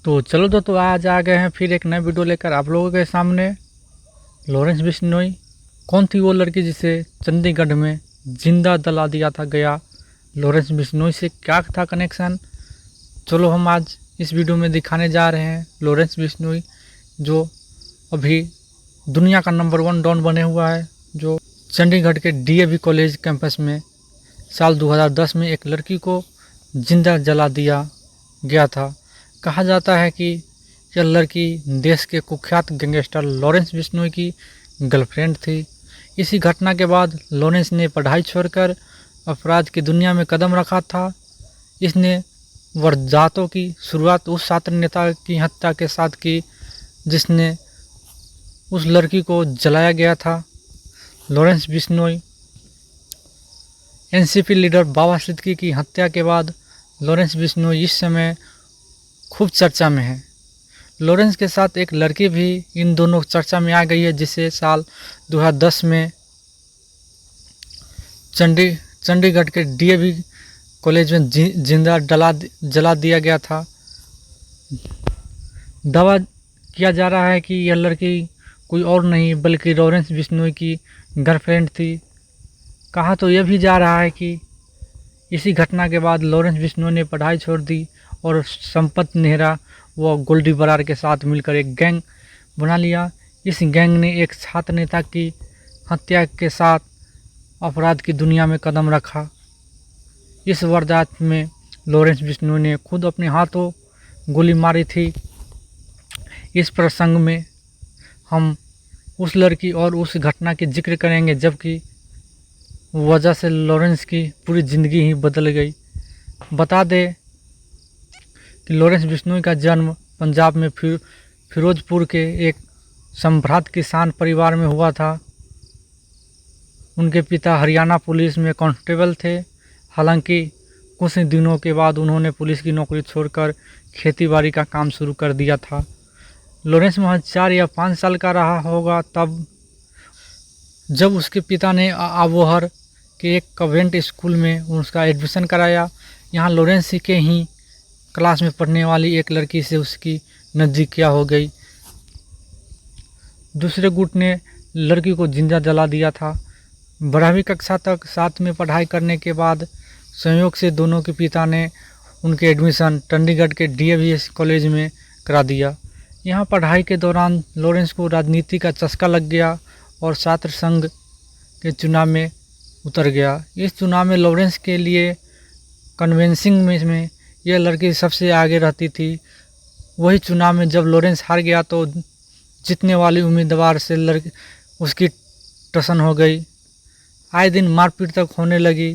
तो चलो दोस्तों, आज आ गए हैं फिर एक नए वीडियो लेकर आप लोगों के सामने। लॉरेंस बिश्नोई कौन थी वो लड़की जिसे चंडीगढ़ में जिंदा जला दिया था गया? लॉरेंस बिश्नोई से क्या था कनेक्शन? चलो हम आज इस वीडियो में दिखाने जा रहे हैं लॉरेंस बिश्नोई, जो अभी दुनिया का नंबर 1 डॉन बने हुआ है, जो चंडीगढ़ के डीएवी कॉलेज कैंपस में साल 2010 में एक लड़की को जिंदा जला दिया गया था। कहा जाता है कि यह लड़की देश के कुख्यात गैंगस्टर लॉरेंस बिश्नोई की गर्लफ्रेंड थी। इसी घटना के बाद लॉरेंस ने पढ़ाई छोड़कर अपराध की दुनिया में कदम रखा था। इसने वारदातों की शुरुआत उस छात्र नेता की हत्या के साथ की जिसने उस लड़की को जलाया गया था। लॉरेंस बिश्नोई एनसीपी लीडर बाबा सिद्दीकी की हत्या के बाद लॉरेंस बिश्नोई इस समय खूब चर्चा में है। लॉरेंस के साथ एक लड़की भी इन दोनों चर्चा में आ गई है, जिसे साल 2010 में चंडीगढ़ के डीएवी कॉलेज में जिंदा जला दिया गया था। दावा किया जा रहा है कि यह लड़की कोई और नहीं बल्कि लॉरेंस बिश्नोई की गर्लफ्रेंड थी। कहा तो यह भी जा रहा है कि इसी घटना के बाद लॉरेंस बिश्नोई ने पढ़ाई छोड़ दी और संपत नेहरा व गोल्डी बरार के साथ मिलकर एक गैंग बना लिया। इस गैंग ने एक छात्र नेता की हत्या के साथ अपराध की दुनिया में कदम रखा। इस वारदात में लॉरेंस बिश्नोई ने खुद अपने हाथों गोली मारी थी। इस प्रसंग में हम उस लड़की और उस घटना की जिक्र करेंगे जबकि वजह से लॉरेंस की पूरी ज़िंदगी ही बदल गई। बता दें कि लॉरेंस बिश्नोई का जन्म पंजाब में फिरोजपुर के एक संभ्रांत किसान परिवार में हुआ था। उनके पिता हरियाणा पुलिस में कांस्टेबल थे। हालांकि कुछ ही दिनों के बाद उन्होंने पुलिस की नौकरी छोड़कर खेतीबाड़ी का काम शुरू कर दिया था। लॉरेंस महज 4 या 5 साल का रहा होगा तब जब उसके पिता ने आबोहर के एक कॉन्वेंट स्कूल में उसका एडमिशन कराया। यहाँ लॉरेंस के ही क्लास में पढ़ने वाली एक लड़की से उसकी नज़दीकियाँ हो गई। दूसरे गुट ने लड़की को जिंदा जला दिया था। 12वीं कक्षा तक साथ में पढ़ाई करने के बाद संयोग से दोनों के पिता ने उनके एडमिशन चंडीगढ़ के डीएवी कॉलेज में करा दिया। यहाँ पढ़ाई के दौरान लॉरेंस को राजनीति का चस्का लग गया और छात्र संघ के चुनाव में उतर गया। इस चुनाव में लॉरेंस के लिए कन्वेंसिंग में यह लड़की सबसे आगे रहती थी। वही चुनाव में जब लॉरेंस हार गया तो जीतने वाली उम्मीदवार से लड़की उसकी टसन हो गई। आए दिन मारपीट तक होने लगी।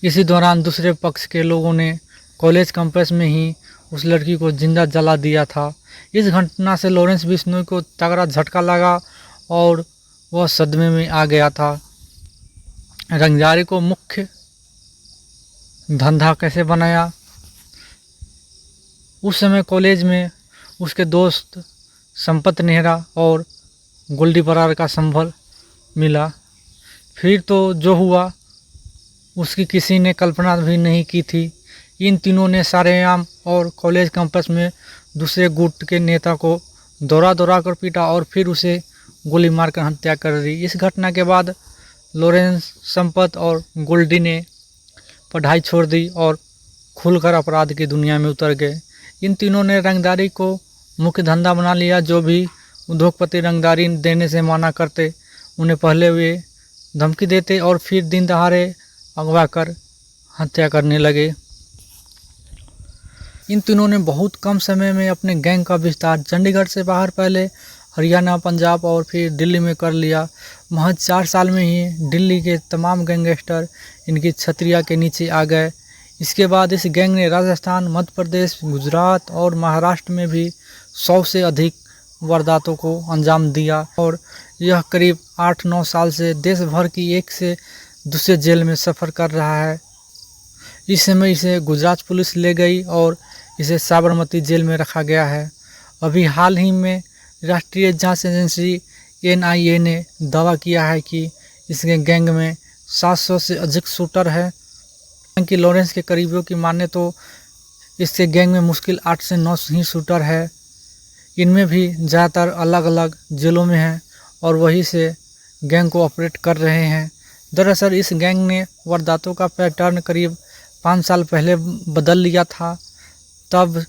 इसी दौरान दूसरे पक्ष के लोगों ने कॉलेज कैंपस में ही उस लड़की को जिंदा जला दिया था। इस घटना से लॉरेंस बिश्नोई को तगड़ा झटका लगा और वह सदमे में आ गया था। रंगदारी को मुख्य धंधा कैसे बनाया? उस समय कॉलेज में उसके दोस्त संपत नेहरा और गोल्डी बरार का संभल मिला। फिर तो जो हुआ उसकी किसी ने कल्पना भी नहीं की थी। इन तीनों ने सरेआम और कॉलेज कैंपस में दूसरे गुट के नेता को दौड़ा कर पीटा और फिर उसे गोली मारकर हत्या कर दी। इस घटना के बाद लॉरेंस, संपत और गोल्डी ने पढ़ाई छोड़ दी और खुलकर अपराध की दुनिया में उतर गए। इन तीनों ने रंगदारी को मुख्य धंधा बना लिया। जो भी उद्योगपति रंगदारी देने से माना करते उन्हें पहले वे धमकी देते और फिर दिन दहाड़े अगवा कर हत्या करने लगे। इन तीनों ने बहुत कम समय में अपने गैंग का विस्तार चंडीगढ़ से बाहर पहले हरियाणा, पंजाब और फिर दिल्ली में कर लिया। महज 4 साल में ही दिल्ली के तमाम गैंगस्टर इनकी छतरिया के नीचे आ गए। इसके बाद इस गैंग ने राजस्थान, मध्य प्रदेश, गुजरात और महाराष्ट्र में भी 100 से अधिक वारदातों को अंजाम दिया और यह करीब 8-9 साल से देश भर की एक से दूसरे जेल में सफ़र कर रहा है। इस समय इसे गुजरात पुलिस ले गई और इसे साबरमती जेल में रखा गया है। अभी हाल ही में राष्ट्रीय जांच एजेंसी NIA ने दावा किया है कि इसके गैंग में 700 से अधिक शूटर है। कि लॉरेंस के करीबियों की माने तो इससे गैंग में मुश्किल 8 से 9 ही शूटर है। इनमें भी ज़्यादातर अलग अलग जिलों में हैं और वहीं से गैंग को ऑपरेट कर रहे हैं। दरअसल इस गैंग ने वारदातों का पैटर्न करीब 5 साल पहले बदल लिया था। तब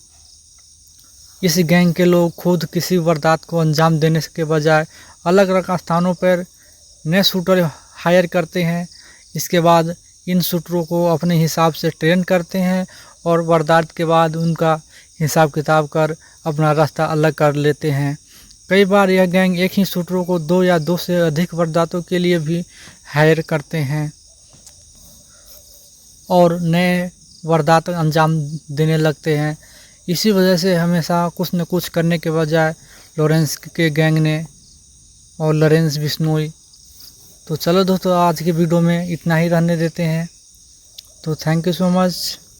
इस गैंग के लोग खुद किसी वारदात को अंजाम देने के बजाय अलग अलग स्थानों पर नए शूटर हायर करते हैं। इसके बाद इन शूटरों को अपने हिसाब से ट्रेन करते हैं और वारदात के बाद उनका हिसाब किताब कर अपना रास्ता अलग कर लेते हैं। कई बार यह गैंग एक ही शूटरों को 2 या 2 से अधिक वारदातों के लिए भी हायर करते हैं और नए वारदात अंजाम देने लगते हैं। इसी वजह से हमेशा कुछ न कुछ करने के बजाय लॉरेंस के गैंग ने और लॉरेंस बिश्नोई। तो चलो दोस्तों, आज की वीडियो में इतना ही रहने देते हैं। तो थैंक यू सो मच।